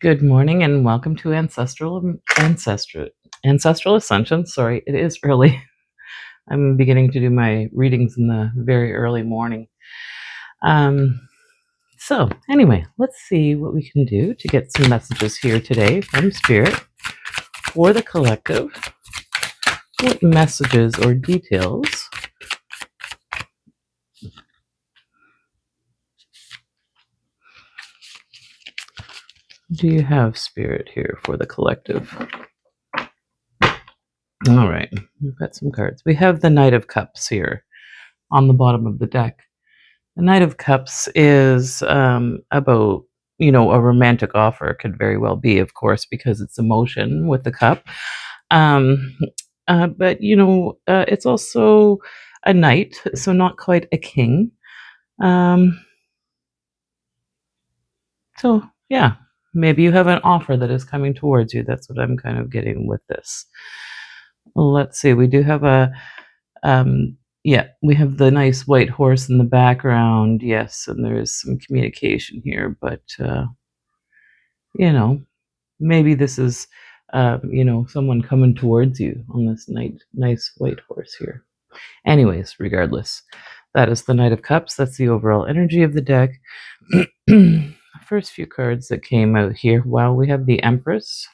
Good morning and welcome to Ancestral Ascensions. Sorry, it is early. I'm beginning to do my readings in the very early morning. So anyway, let's see what we can do to get some messages here today from Spirit for the collective. What messages or details do you have, Spirit, here for the collective? All right, we've got some cards. We have the Knight of Cups here on the bottom of the deck. The Knight of Cups is about, a romantic offer. Could very well be, of course, because it's emotion with the cup. Um, but, it's also a knight, so not quite a king. So, yeah, maybe you have an offer that is coming towards you. That's what I'm kind of getting with this. Let's see. We do have we have the nice white horse in the background. Yes, and there is some communication here, but maybe this is someone coming towards you on this nice white horse here. Anyways, regardless, that is the Knight of Cups. That's the overall energy of the deck. First few cards that came out here. Wow, we have the Empress.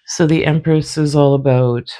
So the Empress is all about,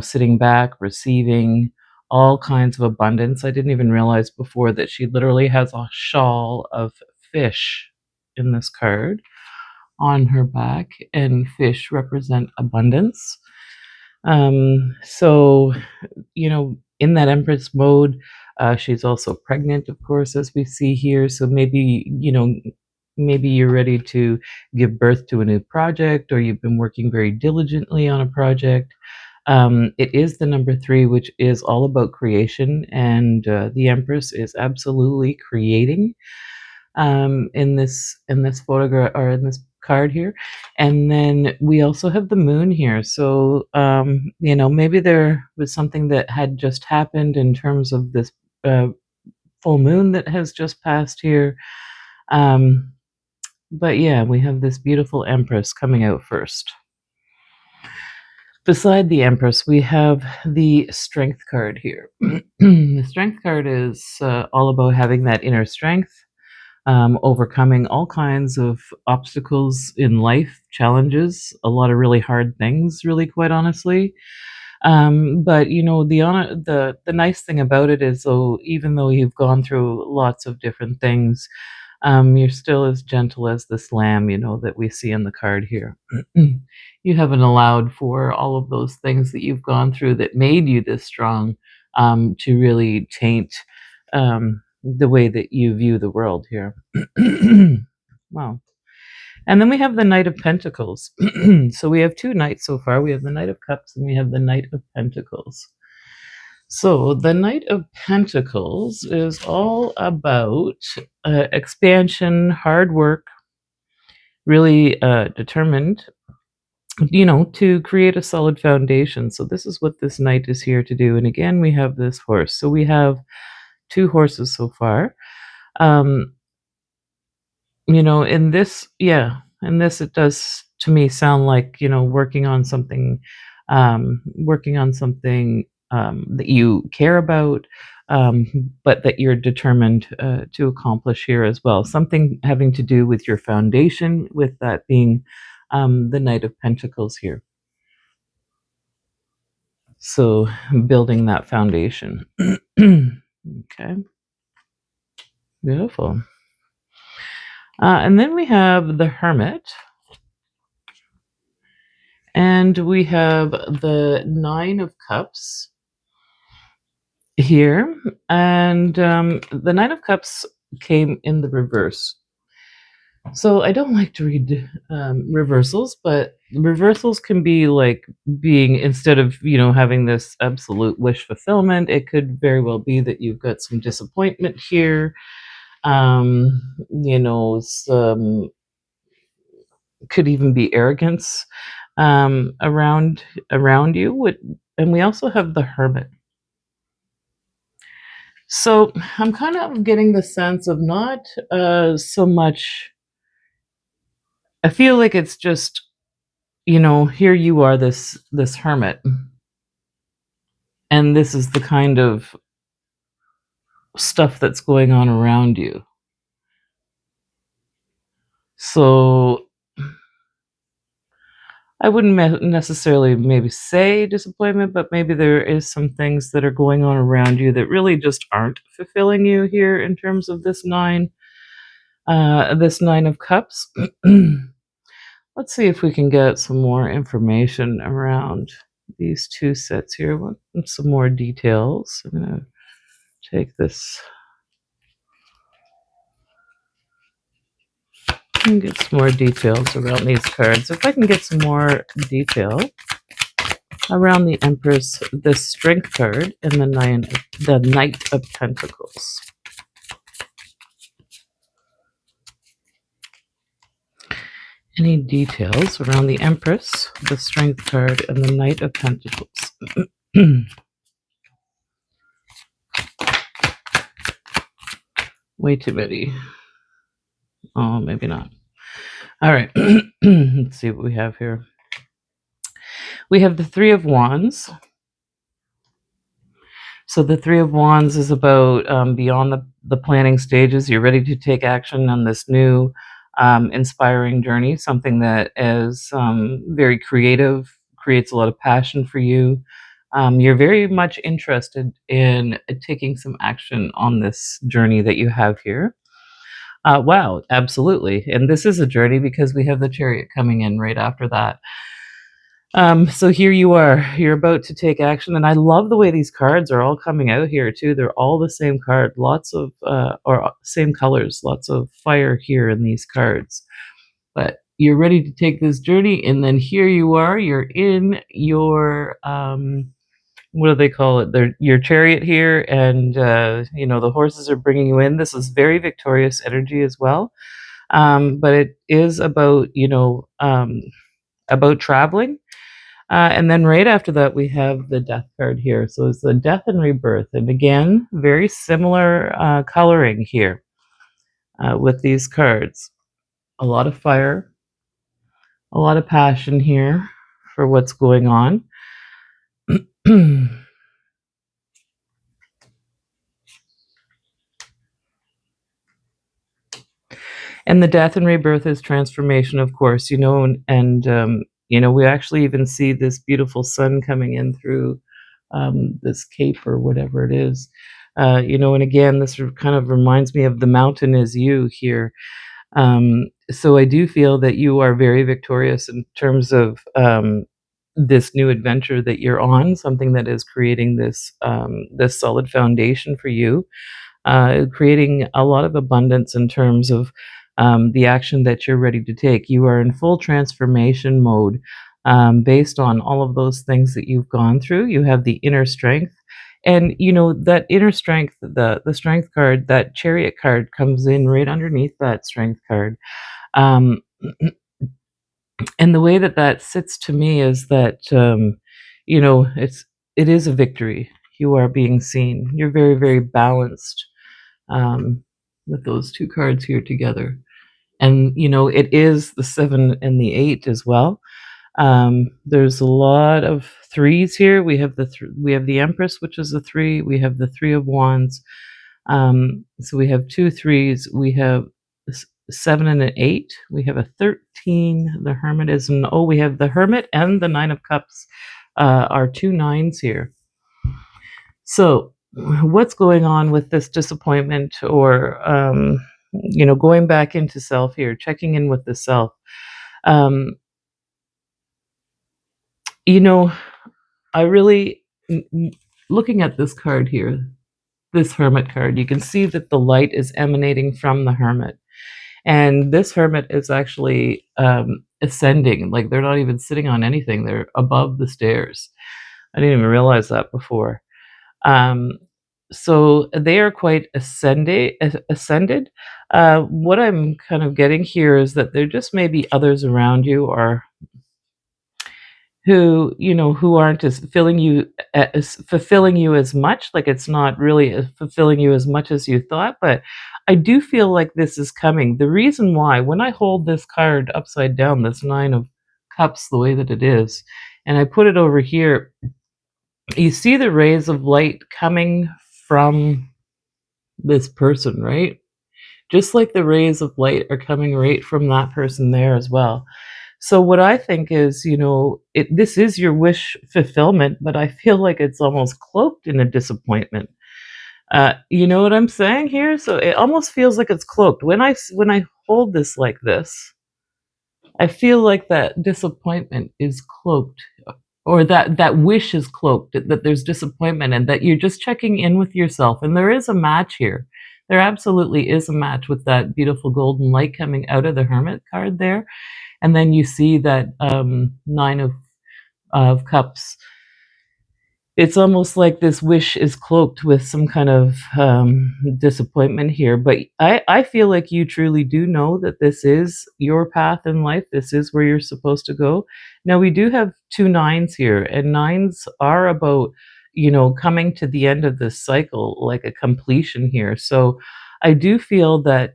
sitting back, receiving all kinds of abundance. I didn't even realize before that she literally has a shawl of fish in this card on her back, and fish represent abundance. So, in that Empress mode, she's also pregnant, of course, as we see here. So maybe you're ready to give birth to a new project, or you've been working very diligently on a project. It is the number 3, which is all about creation, and the Empress is absolutely creating in this photograph, or in this card here. And then we also have the moon here. So maybe there was something that had just happened in terms of this full moon that has just passed here. But yeah, we have this beautiful Empress coming out first. Beside the Empress, we have the Strength card here. The Strength card is all about having that inner strength, overcoming all kinds of obstacles in life, challenges, a lot of really hard things, really, quite honestly. But the nice thing about it is, though, even though you've gone through lots of different things, you're still as gentle as this lamb, that we see in the card here. You haven't allowed for all of those things that you've gone through that made you this strong to really taint the way that you view the world here. Wow. And then we have the Knight of Pentacles. So we have 2 knights so far. We have the Knight of Cups and we have the Knight of Pentacles. So the Knight of Pentacles is all about expansion, hard work, really determined, to create a solid foundation. So this is what this knight is here to do. And again, we have this horse. So we have 2 horses so far. In this, it does to me sound like, working on something that you care about, but that you're determined to accomplish here as well. Something having to do with your foundation, with that being the Knight of Pentacles here. So building that foundation. Okay. Beautiful. And then we have the Hermit. And we have the 9 of Cups here. And the 9 of Cups came in the reverse. So I don't like to read reversals, but reversals can be like being, instead of, having this absolute wish fulfillment, it could very well be that you've got some disappointment here. Some could even be arrogance around you. And we also have the Hermit. So I'm kind of getting the sense of not so much. I feel like it's just, here you are, this hermit, and this is the kind of stuff that's going on around you. So I wouldn't necessarily maybe say disappointment, but maybe there is some things that are going on around you that really just aren't fulfilling you here in terms of this nine of cups. Let's see if we can get some more information around these two sets here. Want some more details. I'm going to take this and get some more details around these cards. If I can get some more detail around the Empress, the Strength card, and the Knight of Pentacles. Any details around the Empress, the Strength card, and the Knight of Pentacles? Way too many. Oh, maybe not. All right. Let's see what we have here. We have the Three of Wands. So the Three of Wands is about beyond the planning stages. You're ready to take action on this new inspiring journey, something that is very creative, creates a lot of passion for you. You're very much interested in taking some action on this journey that you have here. Wow, absolutely. And this is a journey because we have the Chariot coming in right after that. So here you are, you're about to take action. And I love the way these cards are all coming out here too. They're all the same card, lots of, or same colors, lots of fire here in these cards. But you're ready to take this journey. And then here you are, you're in your, what do they call it? Your chariot here. And, the horses are bringing you in. This is very victorious energy as well. But it is about, about traveling. And then right after that, we have the Death card here. So it's the Death and Rebirth. And again, very similar coloring here with these cards. A lot of fire, a lot of passion here for what's going on. And the Death and Rebirth is transformation, of course, and we actually even see this beautiful sun coming in through this cape or whatever it is. And again, this kind of reminds me of the mountain is you here. So I do feel that you are very victorious in terms of this new adventure that you're on, something that is creating this solid foundation for you, creating a lot of abundance in terms of the action that you're ready to take. You are in full transformation mode based on all of those things that you've gone through. You have the inner strength. And that inner strength, the Strength card, that Chariot card comes in right underneath that Strength card. And the way that sits to me is that it is a victory. You are being seen. You're very, very balanced with those two cards here together. And it is the 7 and the 8 as well. There's a lot of threes here. We have the Empress, which is a 3. We have the Three of Wands. So we have 2 3s. We have 7 and an 8. We have a 13. The Hermit is we have the Hermit and the 9 of Cups are 2 9s here. So what's going on with this disappointment or going back into self here, checking in with the self? I really, looking at this card here, this Hermit card, you can see that the light is emanating from the Hermit. And this Hermit is actually ascending. Like they're not even sitting on anything. They're above the stairs. I didn't even realize that before. So they are quite ascended. What I'm kind of getting here is that there just may be others around you, or who, who aren't as fulfilling you as much. Like, it's not really fulfilling you as much as you thought, but I do feel like this is coming. The reason why, when I hold this card upside down, this 9 of Cups, the way that it is, and I put it over here, you see the rays of light coming from this person, right? Just like the rays of light are coming right from that person there as well. So what I think is, this is your wish fulfillment, but I feel like it's almost cloaked in a disappointment. You know what I'm saying here? So it almost feels like it's cloaked. When I hold this like this, I feel like that disappointment is cloaked, or that wish is cloaked, that there's disappointment, and that you're just checking in with yourself. And there is a match here. There absolutely is a match with that beautiful golden light coming out of the Hermit card there. And then you see that 9 of Cups. It's almost like this wish is cloaked with some kind of disappointment here. But I feel like you truly do know that this is your path in life. This is where you're supposed to go. Now, we do have 2 9s here, and 9s are about, coming to the end of this cycle, like a completion here. So I do feel that,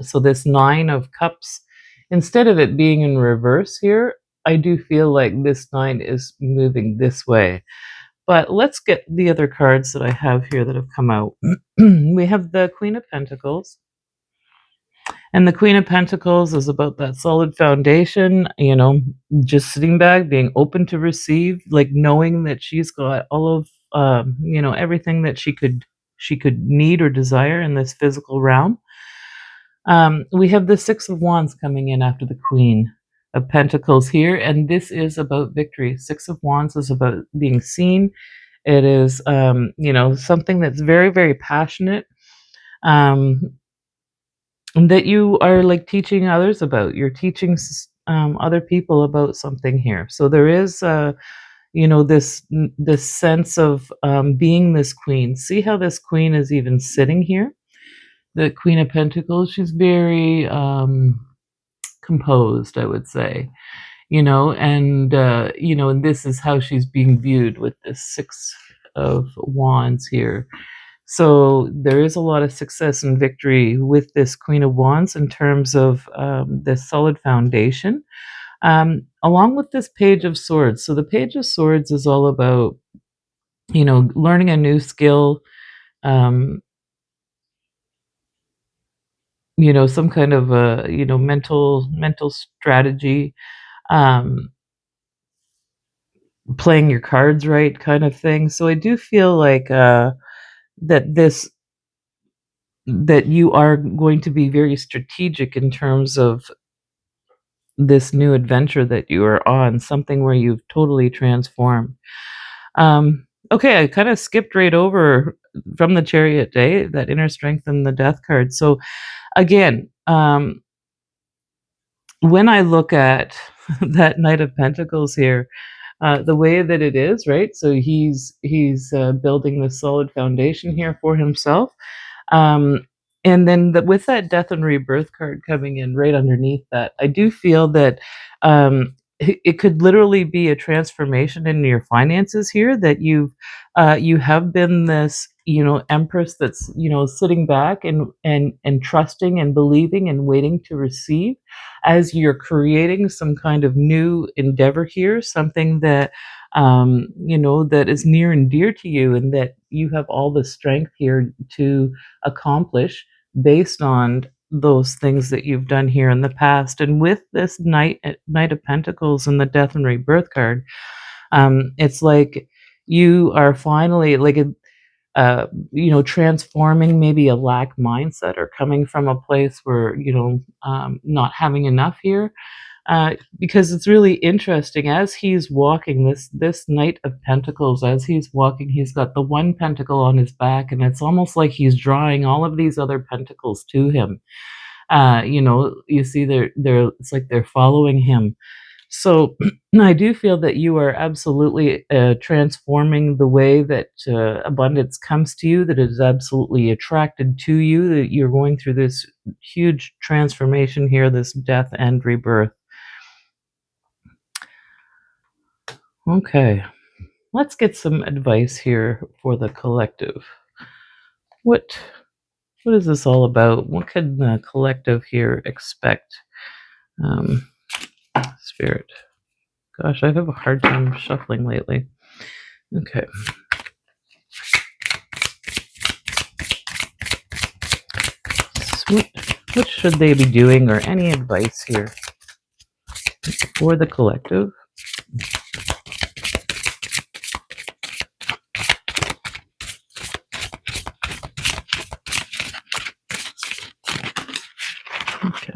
so this 9 of Cups, instead of it being in reverse here, I do feel like this 9 is moving this way. But let's get the other cards that I have here that have come out. We have the Queen of Pentacles. And the Queen of Pentacles is about that solid foundation, just sitting back, being open to receive, like knowing that she's got all of, everything that she could need or desire in this physical realm. We have the 6 of Wands coming in after the Queen of Pentacles here, and this is about victory. 6 of Wands is about being seen. It is, something that's very, very passionate, that you are like teaching others about. You're teaching other people about something here. So there is, this sense of being this queen. See how this queen is even sitting here? The Queen of Pentacles. She's very composed, I would say. And this is how she's being viewed with this 6 of Wands here. So there is a lot of success and victory with this Queen of Wands in terms of this solid foundation, along with this Page of Swords. So the Page of Swords is all about, learning a new skill, some kind of a, mental strategy, um, playing your cards right kind of thing. So I do feel like that that you are going to be very strategic in terms of this new adventure that you are on, something where you've totally transformed. Okay, I kind of skipped right over from the Chariot day, that inner strength and the Death card. So again, when I look at that Knight of Pentacles here, the way that it is, right? So he's building this solid foundation here for himself. And then with that Death and Rebirth card coming in right underneath that, I do feel that it could literally be a transformation in your finances here, that you have been this, empress that's, sitting back and trusting and believing and waiting to receive, as you're creating some kind of new endeavor here, something that that is near and dear to you, and that you have all the strength here to accomplish based on those things that you've done here in the past. And with this Knight of Pentacles and the Death and Rebirth card, it's like you are finally like transforming maybe a lack mindset, or coming from a place where not having enough here. Because it's really interesting, as he's walking, this Knight of Pentacles, as he's walking, he's got the 1 pentacle on his back, and it's almost like he's drawing all of these other pentacles to him. You see it's like they're following him. So I do feel that you are absolutely transforming the way that abundance comes to you, that it is absolutely attracted to you, that you're going through this huge transformation here, this death and rebirth. Okay, let's get some advice here for the collective. What what is this all about? What can the collective here expect? Um, Spirit. Gosh, I have a hard time shuffling lately. Okay. So what should they be doing, or any advice here for the collective? Okay.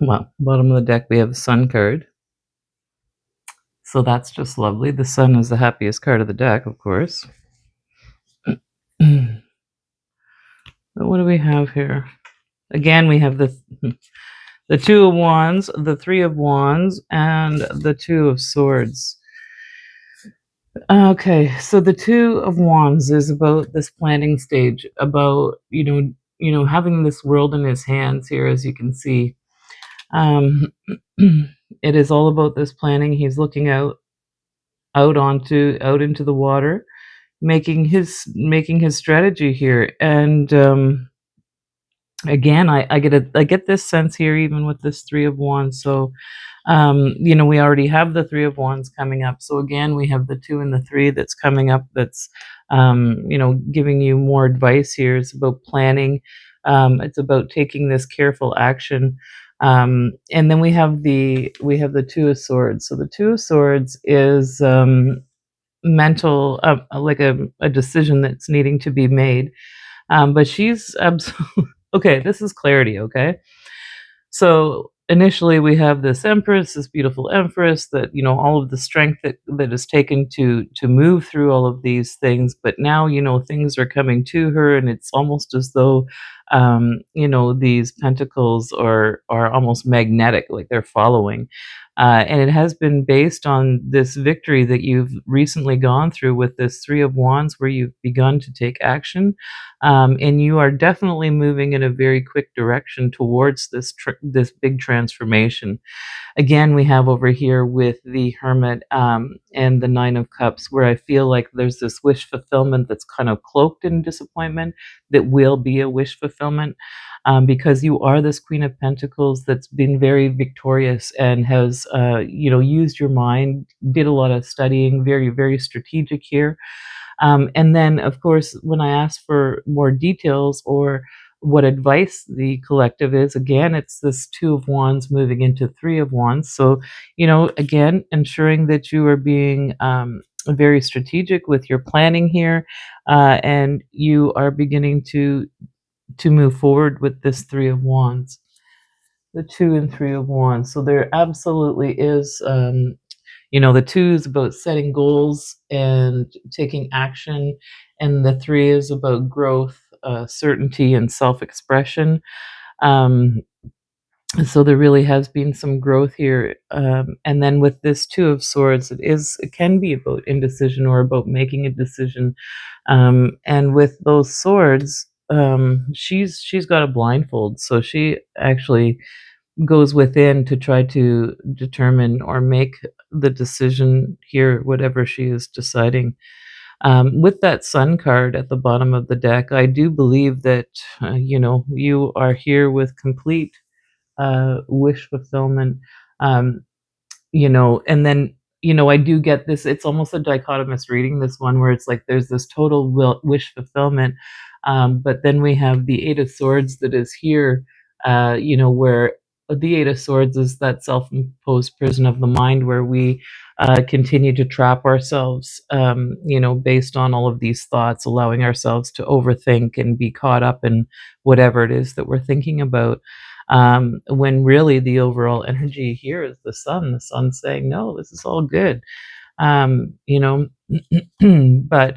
Well, bottom of the deck, we have the Sun card. So that's just lovely. The Sun is the happiest card of the deck, of course. But what do we have here? Again, we have the Two of Wands, the Three of Wands, and the Two of Swords. Okay, so the Two of Wands is about this planning stage, about having this world in his hands here, as you can see. It is all about this planning. He's looking out into the water, making his strategy here. And again, I get this sense here, even with this Three of Wands. So we already have the Three of Wands coming up. So again, we have the Two and the Three that's coming up. That's giving you more advice here. It's about planning. It's about taking this careful action. And then we have the Two of Swords. So the Two of Swords is mental, like a decision that's needing to be made. But she's absolutely okay. This is clarity. Okay. So initially we have this empress, this beautiful empress, that all of the strength that is taken to move through all of these things. But now things are coming to her, and it's almost as though these pentacles are almost magnetic, like they're following. And it has been based on this victory that you've recently gone through with this Three of Wands, where you've begun to take action. And you are definitely moving in a very quick direction towards this big transformation. Again, we have over here with the Hermit and the Nine of Cups, where I feel like there's this wish fulfillment that's kind of cloaked in disappointment that will be a wish fulfillment. Because you are this Queen of Pentacles that's been very victorious and has, used your mind, did a lot of studying, very, very strategic here. And then, of course, when I ask for more details or what advice the collective is, again, it's this Two of Wands moving into Three of Wands. So, again, ensuring that you are being very strategic with your planning here, and you are beginning to move forward with this Three of Wands, the Two and Three of Wands. So there absolutely is. The Two is about setting goals and taking action, and the Three is about growth, certainty, and self-expression. Um, so there really has been some growth here. And then with this Two of Swords, it can be about indecision or about making a decision. And with those swords, she's got a blindfold, so she actually goes within to try to determine or make the decision here, whatever she is deciding. With that Sun card at the bottom of the deck, I do believe that you are here with complete wish fulfillment. um, and then I do get this. It's almost a dichotomous reading, this one, where it's like there's this total wish fulfillment, but then we have the Eight of Swords that is here, where the Eight of Swords is that self-imposed prison of the mind, where we continue to trap ourselves, based on all of these thoughts, allowing ourselves to overthink and be caught up in whatever it is that we're thinking about. When really the overall energy here is the Sun. The Sun's saying, no, this is all good. um, you know but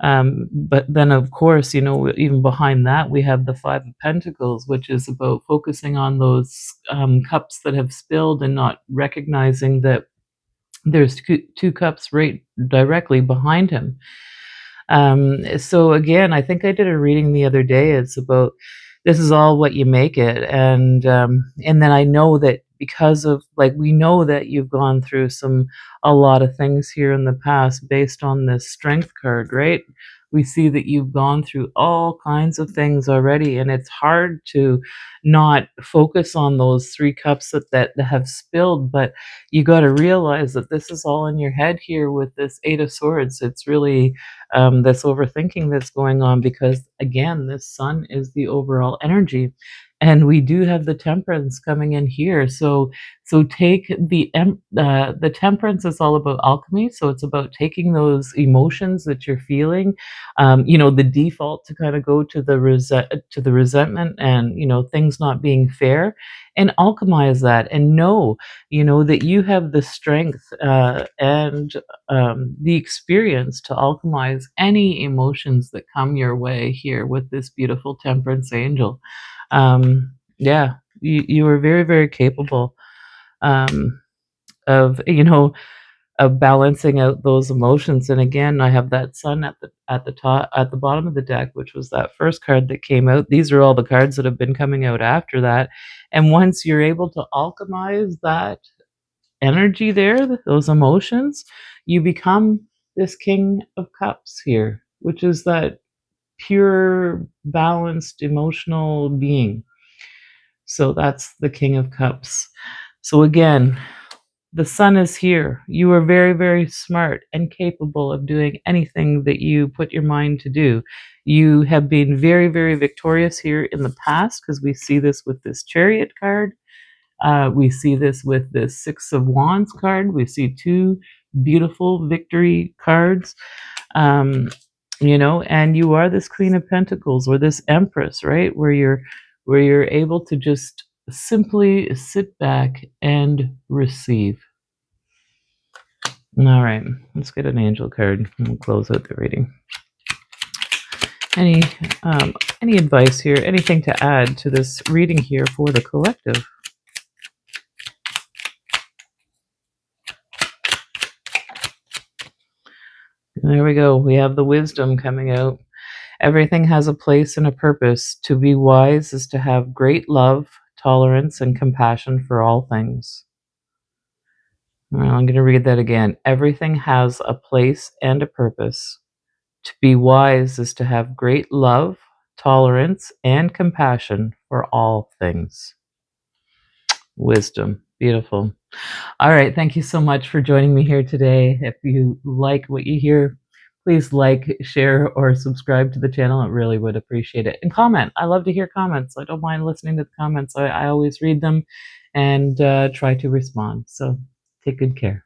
but then, of course, even behind that, we have the Five of Pentacles, which is about focusing on those cups that have spilled and not recognizing that there's two cups right directly behind him. So again, I think I did a reading the other day. It's about this is all what you make it. And then I know that because of, like, we know that you've gone through a lot of things here in the past based on this strength card, right? We see that you've gone through all kinds of things already, and it's hard to not focus on those 3 cups that have spilled. But you got to realize that this is all in your head here with this 8 of Swords. It's really this overthinking that's going on, because again, this sun is the overall energy, and we do have the Temperance coming in here. So take the Temperance is all about alchemy. So it's about taking those emotions that you're feeling, the default to kind of go to the resentment, and things not being fair, and alchemize that, and know that you have the strength and the experience to alchemize any emotions that come your way here with this beautiful Temperance angel. Yeah, you are very, very capable um, of balancing out those emotions. And again, I have that sun at the top, at the bottom of the deck, which was that first card that came out. These are all the cards that have been coming out after that. And once you're able to alchemize that energy there, those emotions, you become this King of Cups here, which is that pure, balanced, emotional being. So that's the King of Cups. So again, the sun is here. You are very, very smart and capable of doing anything that you put your mind to do. You have been very, very victorious here in the past, because we see this with this Chariot card. We see this with this 6 of Wands card. We see 2 beautiful victory cards. And you are this Queen of Pentacles, or this Empress, right? Where you're able to just simply sit back and receive. All right, let's get an angel card and we'll close out the reading. Any advice here? Anything to add to this reading here for the collective? There we go. We have the Wisdom coming out. Everything has a place and a purpose. To be wise is to have great love, tolerance, and compassion for all things. Well, I'm going to read that again. Everything has a place and a purpose. To be wise is to have great love, tolerance, and compassion for all things. Wisdom. Beautiful. All right. Thank you so much for joining me here today. If you like what you hear, please like, share, or subscribe to the channel. I really would appreciate it. And comment. I love to hear comments. I don't mind listening to the comments. I always read them and try to respond. So take good care.